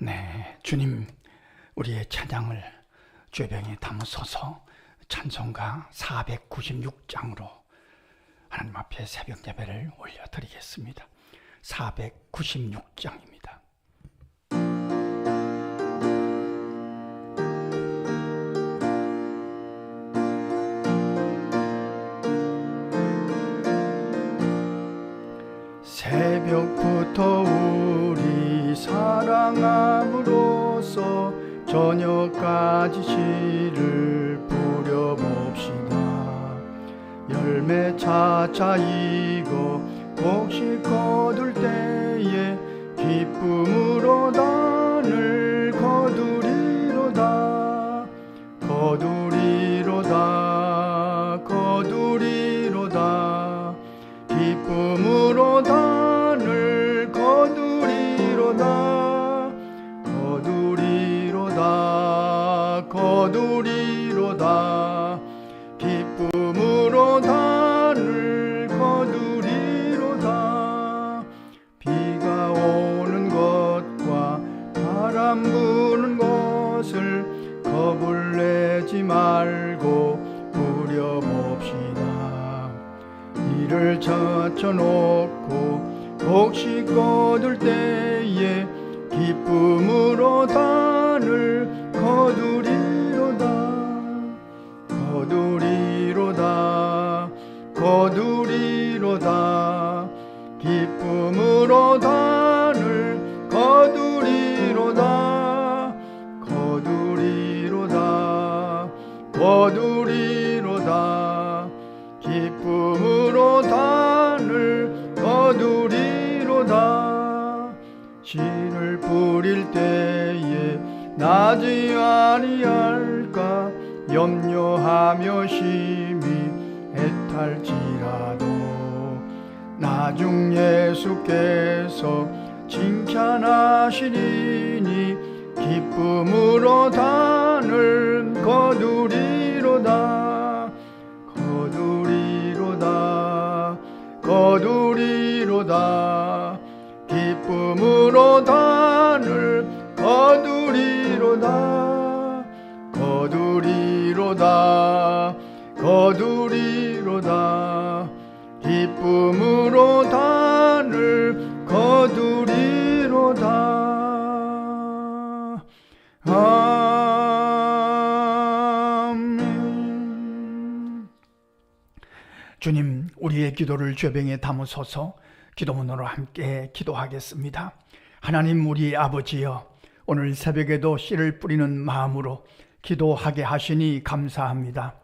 네, 주님, 우리의 찬양을 꾀병에 담으소서. 찬송가 496장으로 하나님 앞에 새벽 예배를 올려드리겠습니다. 496장입니다. 새벽부터 우리 사랑함으로써 저녁까지 씨를 뿌려봅시다. 열매 차차 익어 곡식 거둘 때에 기쁨으로 단을 거두리로다. 거두리로다. 거두리로다. 기쁨으로 단을 거두리로다. 거두리로다. 거두리로다. 기쁨으로 단을 거두리로다. 비가 오는 것과 바람 부는 것을 겁을 내지 말고 부려봅시다. 이를 젖혀놓고 곡식 거둘 때에 기쁨으로 단을 거두리로다. 거두리로다. 거두리로다. 기쁨으로 단을 거두리로다. 거두리로다. 거두리로다. 기쁨으로 단을 거두리로다. 씨를 뿌릴 때에 나지 아니할까 염려하며 심히 애탈지라도 나중 예수께서 칭찬하시리니 기쁨으로 단을 거두리로다. 거두리로다. 거두리로다. 기쁨으로 단을 거두리로다. 거두리로다. 거두리로다. 기쁨으로 단을 거두리로다. 아멘. 주님, 우리의 기도를 꾀병에 담으소서. 기도문으로 함께 기도하겠습니다. 하나님, 우리 아버지여, 오늘 새벽에도 씨를 뿌리는 마음으로 기도하게 하시니 감사합니다.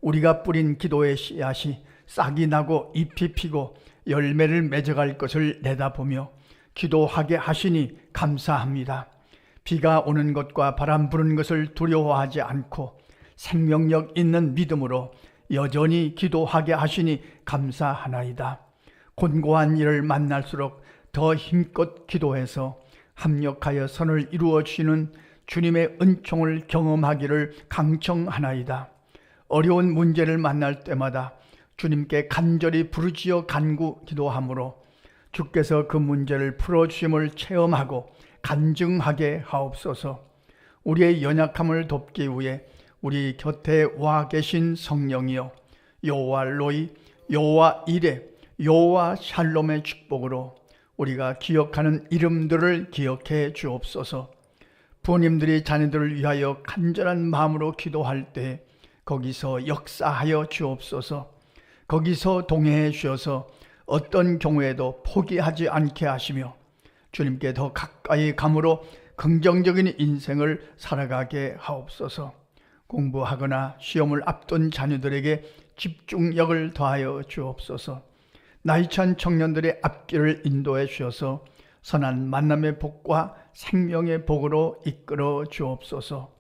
우리가 뿌린 기도의 씨앗이 싹이 나고 잎이 피고 열매를 맺어갈 것을 내다보며 기도하게 하시니 감사합니다. 비가 오는 것과 바람 부는 것을 두려워하지 않고 생명력 있는 믿음으로 여전히 기도하게 하시니 감사하나이다. 곤고한 일을 만날수록 더 힘껏 기도해서 합력하여 선을 이루어 주시는 주님의 은총을 경험하기를 강청하나이다. 어려운 문제를 만날 때마다 주님께 간절히 부르짖어 간구 기도함으로 주께서 그 문제를 풀어주심을 체험하고 간증하게 하옵소서. 우리의 연약함을 돕기 위해 우리 곁에 와 계신 성령이여, 여호와 로이, 여호와 이레, 여호와 샬롬의 축복으로 우리가 기억하는 이름들을 기억해 주옵소서. 부모님들이 자녀들을 위하여 간절한 마음으로 기도할 때 거기서 역사하여 주옵소서. 거기서 동행해 주셔서 어떤 경우에도 포기하지 않게 하시며 주님께 더 가까이 감으로 긍정적인 인생을 살아가게 하옵소서. 공부하거나 시험을 앞둔 자녀들에게 집중력을 더하여 주옵소서. 나이찬 청년들의 앞길을 인도해 주셔서 선한 만남의 복과 생명의 복으로 이끌어 주옵소서.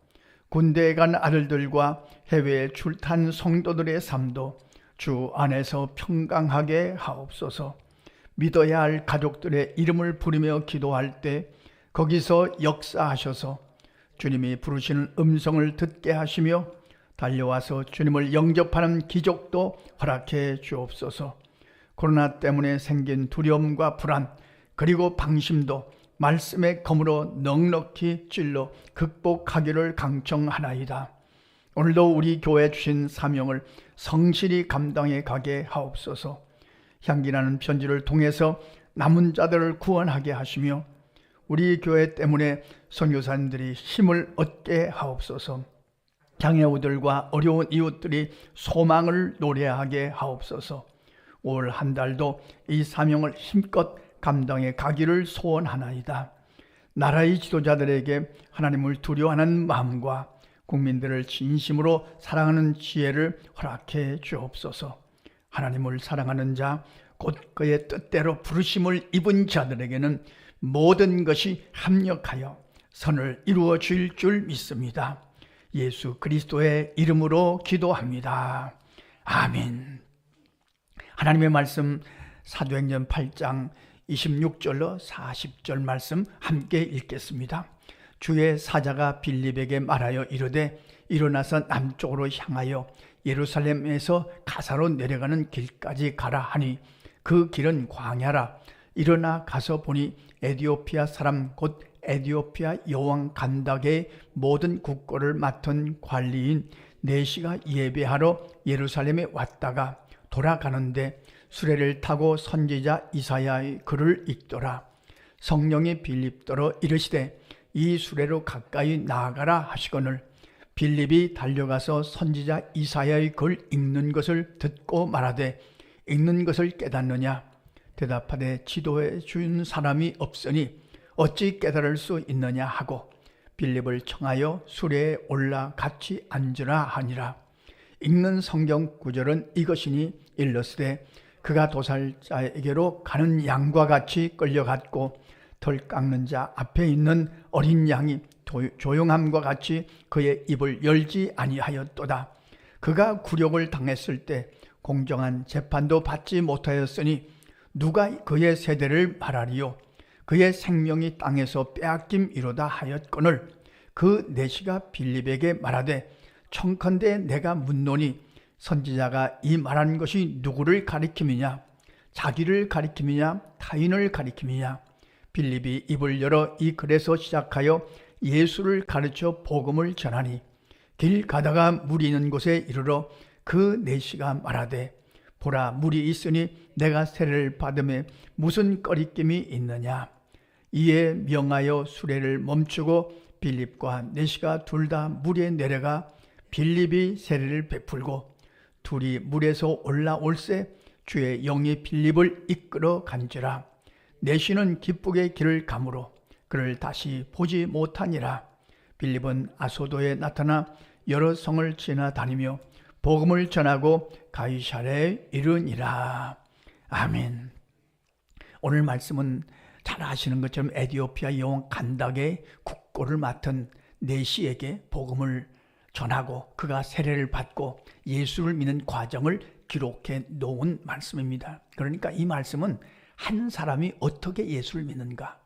군대에 간 아들들과 해외에 출탄 성도들의 삶도 주 안에서 평강하게 하옵소서. 믿어야 할 가족들의 이름을 부르며 기도할 때 거기서 역사하셔서 주님이 부르시는 음성을 듣게 하시며 달려와서 주님을 영접하는 기적도 허락해 주옵소서. 코로나 때문에 생긴 두려움과 불안 그리고 방심도 말씀의 검으로 넉넉히 찔러 극복하기를 강청하나이다. 오늘도 우리 교회에 주신 사명을 성실히 감당해 가게 하옵소서. 향기나는 편지를 통해서 남은 자들을 구원하게 하시며 우리 교회 때문에 선교사님들이 힘을 얻게 하옵소서. 장애우들과 어려운 이웃들이 소망을 노래하게 하옵소서. 올 한 달도 이 사명을 힘껏 감당해 가기를 소원하나이다. 나라의 지도자들에게 하나님을 두려워하는 마음과 국민들을 진심으로 사랑하는 지혜를 허락해 주옵소서. 하나님을 사랑하는 자, 곧 그의 뜻대로 부르심을 입은 자들에게는 모든 것이 합력하여 선을 이루어 줄 줄 믿습니다. 예수 그리스도의 이름으로 기도합니다. 아멘. 하나님의 말씀 사도행전 8장 26절로 40절 말씀 함께 읽겠습니다. 주의 사자가 빌립에게 말하여 이르되 일어나서 남쪽으로 향하여 예루살렘에서 가사로 내려가는 길까지 가라 하니 그 길은 광야라. 일어나 가서 보니 에디오피아 사람 곧 에디오피아 여왕 간닥의 모든 국고를 맡은 관리인 네시가 예배하러 예루살렘에 왔다가 돌아가는데 수레를 타고 선지자 이사야의 글을 읽더라. 성령이 빌립더러 이르시되 이 수레로 가까이 나아가라 하시거늘 빌립이 달려가서 선지자 이사야의 글 읽는 것을 듣고 말하되 읽는 것을 깨닫느냐? 대답하되 지도해 준 사람이 없으니 어찌 깨달을 수 있느냐 하고 빌립을 청하여 수레에 올라 같이 앉으라 하니라. 읽는 성경 구절은 이것이니 일러스되 그가 도살자에게로 가는 양과 같이 끌려갔고 털 깎는 자 앞에 있는 어린 양이 조용함과 같이 그의 입을 열지 아니하였도다. 그가 굴욕을 당했을 때 공정한 재판도 받지 못하였으니 누가 그의 세대를 말하리요? 그의 생명이 땅에서 빼앗김이로다 하였거늘 그 네시가 빌립에게 말하되 청컨대 내가 묻노니 선지자가 이 말한 것이 누구를 가리킴이냐? 자기를 가리킴이냐? 타인을 가리킴이냐? 빌립이 입을 열어 이 글에서 시작하여 예수를 가르쳐 복음을 전하니 길 가다가 물이 있는 곳에 이르러 그 네시가 말하되 보라 물이 있으니 내가 세례를 받음에 무슨 꺼리낌이 있느냐? 이에 명하여 수레를 멈추고 빌립과 네시가 둘 다 물에 내려가 빌립이 세례를 베풀고 둘이 물에서 올라올새 주의 영이 빌립을 이끌어 간지라. 네시는 기쁘게 길을 가므로 그를 다시 보지 못하니라. 빌립은 아소도에 나타나 여러 성을 지나다니며 복음을 전하고 가이사랴에 이르니라. 아멘. 오늘 말씀은 잘 아시는 것처럼 에디오피아 여왕 간닥의 국고를 맡은 네시에게 복음을 전하고 그가 세례를 받고 예수를 믿는 과정을 기록해 놓은 말씀입니다. 그러니까 이 말씀은 한 사람이 어떻게 예수를 믿는가,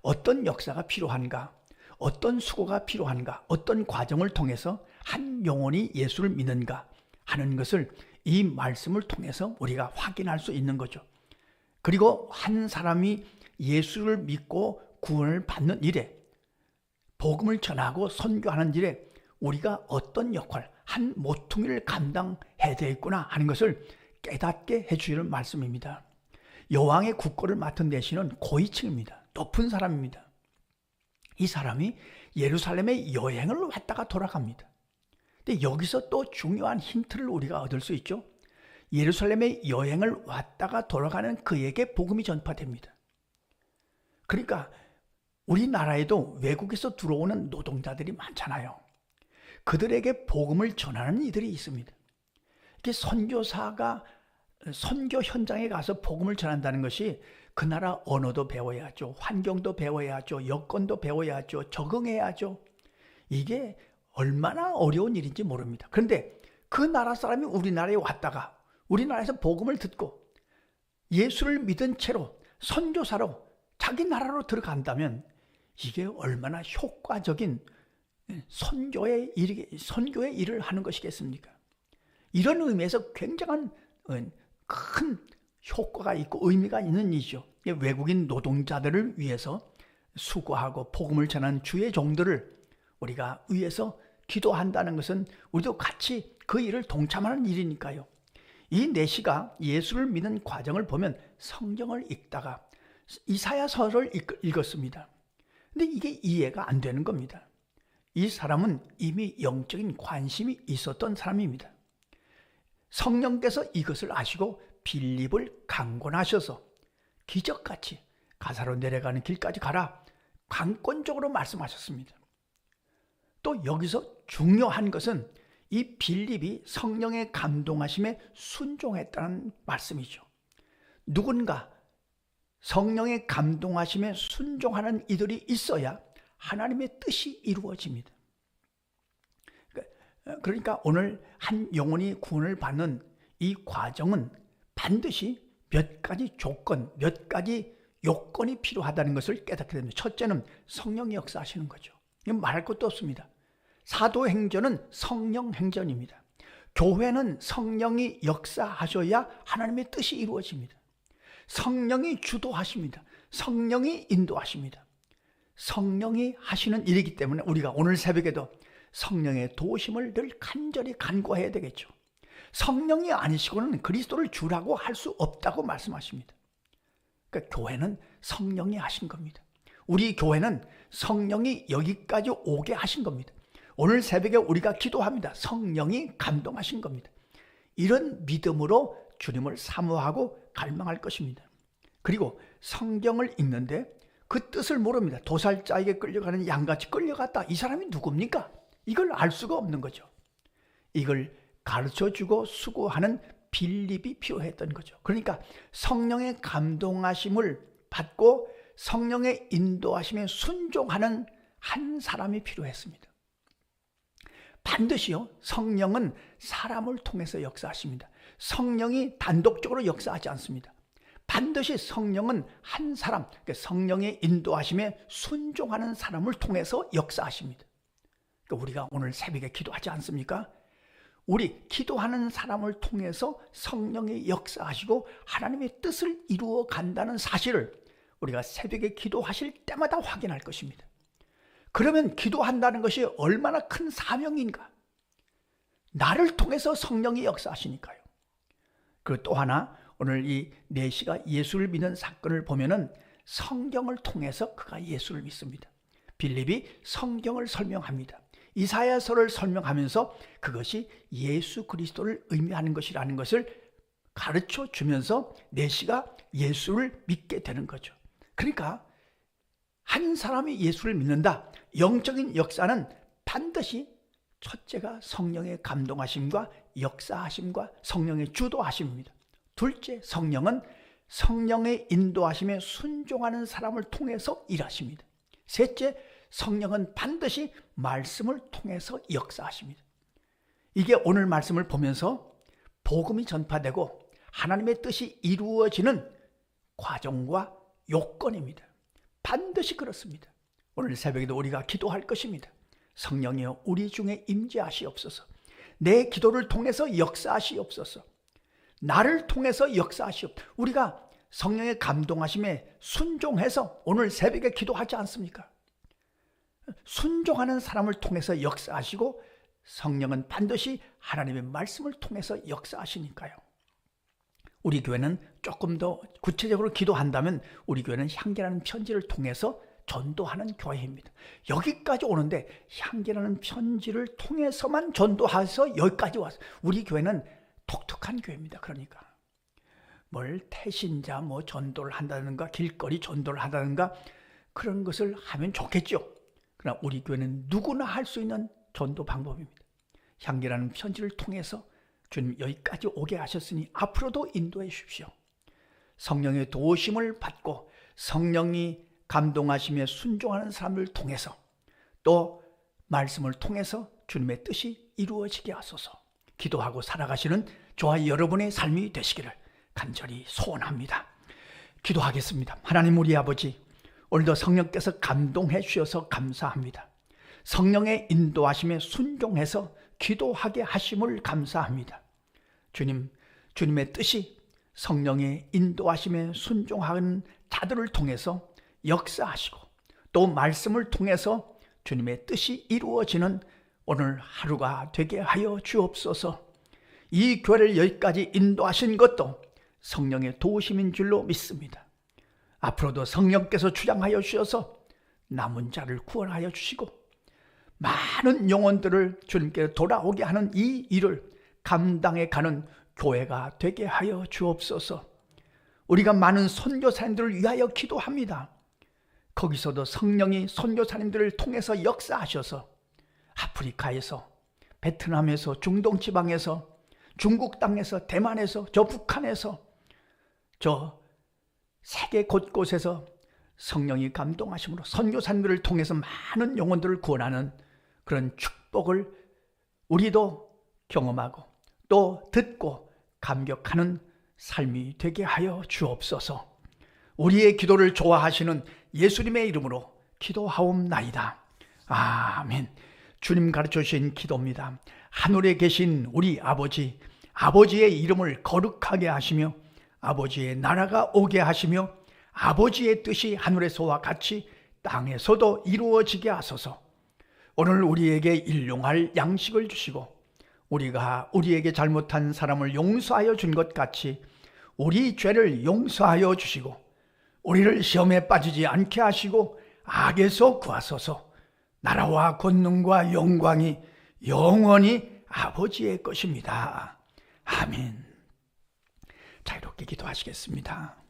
어떤 역사가 필요한가, 어떤 수고가 필요한가, 어떤 과정을 통해서 한 영혼이 예수를 믿는가 하는 것을 이 말씀을 통해서 우리가 확인할 수 있는 거죠. 그리고 한 사람이 예수를 믿고 구원을 받는 일에, 복음을 전하고 선교하는 일에 우리가 어떤 역할, 한 모퉁이를 감당해야 되겠구나 하는 것을 깨닫게 해주시는 말씀입니다. 여왕의 국고를 맡은 네시는 고위층입니다. 높은 사람입니다. 이 사람이 예루살렘에 여행을 왔다가 돌아갑니다. 근데 여기서 또 중요한 힌트를 우리가 얻을 수 있죠. 예루살렘에 여행을 왔다가 돌아가는 그에게 복음이 전파됩니다. 그러니까 우리나라에도 외국에서 들어오는 노동자들이 많잖아요. 그들에게 복음을 전하는 이들이 있습니다. 이게 선교사가 선교 현장에 가서 복음을 전한다는 것이 그 나라 언어도 배워야 하죠. 환경도 배워야 하죠. 여건도 배워야 하죠. 적응해야 하죠. 이게 얼마나 어려운 일인지 모릅니다. 그런데 그 나라 사람이 우리나라에 왔다가 우리나라에서 복음을 듣고 예수를 믿은 채로 선교사로 자기 나라로 들어간다면 이게 얼마나 효과적인 선교의 일을 하는 것이겠습니까? 이런 의미에서 굉장한 큰 효과가 있고 의미가 있는 일이죠. 외국인 노동자들을 위해서 수고하고 복음을 전하는 주의 종들을 우리가 위해서 기도한다는 것은 우리도 같이 그 일을 동참하는 일이니까요. 이 내시가 예수를 믿는 과정을 보면 성경을 읽다가 이사야서를 읽었습니다. 근데 이게 이해가 안 되는 겁니다. 이 사람은 이미 영적인 관심이 있었던 사람입니다. 성령께서 이것을 아시고 빌립을 강권하셔서 기적같이 가사로 내려가는 길까지 가라 강권적으로 말씀하셨습니다. 또 여기서 중요한 것은 이 빌립이 성령의 감동하심에 순종했다는 말씀이죠. 누군가 성령의 감동하심에 순종하는 이들이 있어야 하나님의 뜻이 이루어집니다. 그러니까 오늘 한 영혼이 구원을 받는 이 과정은 반드시 몇 가지 조건, 몇 가지 요건이 필요하다는 것을 깨닫게 됩니다. 첫째는 성령이 역사하시는 거죠. 이건 말할 것도 없습니다. 사도행전은 성령 행전입니다. 교회는 성령이 역사하셔야 하나님의 뜻이 이루어집니다. 성령이 주도하십니다. 성령이 인도하십니다. 성령이 하시는 일이기 때문에 우리가 오늘 새벽에도 성령의 도우심을 늘 간절히 간구해야 되겠죠. 성령이 아니시고는 그리스도를 주라고 할 수 없다고 말씀하십니다. 그러니까 교회는 성령이 하신 겁니다. 우리 교회는 성령이 여기까지 오게 하신 겁니다. 오늘 새벽에 우리가 기도합니다. 성령이 감동하신 겁니다. 이런 믿음으로 주님을 사모하고 갈망할 것입니다. 그리고 성경을 읽는데 그 뜻을 모릅니다. 도살자에게 끌려가는 양같이 끌려갔다. 이 사람이 누굽니까? 이걸 알 수가 없는 거죠. 이걸 가르쳐주고 수고하는 빌립이 필요했던 거죠. 그러니까 성령의 감동하심을 받고 성령의 인도하심에 순종하는 한 사람이 필요했습니다. 반드시요, 성령은 사람을 통해서 역사하십니다. 성령이 단독적으로 역사하지 않습니다. 반드시 성령은 한 사람, 성령의 인도하심에 순종하는 사람을 통해서 역사하십니다. 그러니까 우리가 오늘 새벽에 기도하지 않습니까? 우리 기도하는 사람을 통해서 성령이 역사하시고 하나님의 뜻을 이루어 간다는 사실을 우리가 새벽에 기도하실 때마다 확인할 것입니다. 그러면 기도한다는 것이 얼마나 큰 사명인가? 나를 통해서 성령이 역사하시니까요. 그리고 또 하나, 오늘 이 내시가 예수를 믿는 사건을 보면은 성경을 통해서 그가 예수를 믿습니다. 빌립이 성경을 설명합니다. 이사야서를 설명하면서 그것이 예수 그리스도를 의미하는 것이라는 것을 가르쳐 주면서 내시가 예수를 믿게 되는 거죠. 그러니까 한 사람이 예수를 믿는다. 영적인 역사는 반드시 첫째가 성령의 감동하심과 역사하심과 성령의 주도하심입니다. 둘째, 성령은 성령의 인도하심에 순종하는 사람을 통해서 일하십니다. 셋째, 성령은 반드시 말씀을 통해서 역사하십니다. 이게 오늘 말씀을 보면서 복음이 전파되고 하나님의 뜻이 이루어지는 과정과 요건입니다. 반드시 그렇습니다. 오늘 새벽에도 우리가 기도할 것입니다. 성령이여 우리 중에 임재하시옵소서. 내 기도를 통해서 역사하시옵소서. 나를 통해서 역사하시옵소서. 우리가 성령의 감동하심에 순종해서 오늘 새벽에 기도하지 않습니까? 순종하는 사람을 통해서 역사하시고 성령은 반드시 하나님의 말씀을 통해서 역사하시니까요. 우리 교회는 조금 더 구체적으로 기도한다면 우리 교회는 향기라는 편지를 통해서 전도하는 교회입니다. 여기까지 오는데 향기라는 편지를 통해서만 전도해서 여기까지 왔어요. 우리 교회는 독특한 교회입니다. 그러니까 뭘 태신자 전도를 한다든가 길거리 전도를 한다든가 그런 것을 하면 좋겠죠. 그러나 우리 교회는 누구나 할 수 있는 전도 방법입니다. 향기라는 편지를 통해서 주님 여기까지 오게 하셨으니 앞으로도 인도해 주십시오. 성령의 도우심을 받고 성령이 감동하심에 순종하는 사람을 통해서 또 말씀을 통해서 주님의 뜻이 이루어지게 하소서. 기도하고 살아가시는 저와 여러분의 삶이 되시기를 간절히 소원합니다. 기도하겠습니다. 하나님 우리 아버지, 오늘도 성령께서 감동해 주셔서 감사합니다. 성령의 인도하심에 순종해서 기도하게 하심을 감사합니다. 주님, 주님의 뜻이 성령의 인도하심에 순종하는 자들을 통해서 역사하시고 또 말씀을 통해서 주님의 뜻이 이루어지는 오늘 하루가 되게 하여 주옵소서. 이 교회를 여기까지 인도하신 것도 성령의 도우심인 줄로 믿습니다. 앞으로도 성령께서 주장하여 주셔서 남은 자를 구원하여 주시고 많은 영혼들을 주님께 돌아오게 하는 이 일을 감당해 가는 교회가 되게 하여 주옵소서. 우리가 많은 선교사님들을 위하여 기도합니다. 거기서도 성령이 선교사님들을 통해서 역사하셔서 아프리카에서, 베트남에서, 중동 지방에서, 중국 땅에서, 대만에서, 저 북한에서, 저 세계 곳곳에서 성령이 감동하심으로 선교사님들을 통해서 많은 영혼들을 구원하는 그런 축복을 우리도 경험하고 또 듣고 감격하는 삶이 되게 하여 주옵소서. 우리의 기도를 좋아하시는 예수님의 이름으로 기도하옵나이다. 아멘. 주님 가르쳐 주신 기도입니다. 하늘에 계신 우리 아버지, 아버지의 이름을 거룩하게 하시며 아버지의 나라가 오게 하시며 아버지의 뜻이 하늘에서와 같이 땅에서도 이루어지게 하소서. 오늘 우리에게 일용할 양식을 주시고 우리가 우리에게 잘못한 사람을 용서하여 준 것 같이 우리 죄를 용서하여 주시고 우리를 시험에 빠지지 않게 하시고 악에서 구하소서. 나라와 권능과 영광이 영원히 아버지의 것입니다. 아멘. 자유롭게 기도하시겠습니다.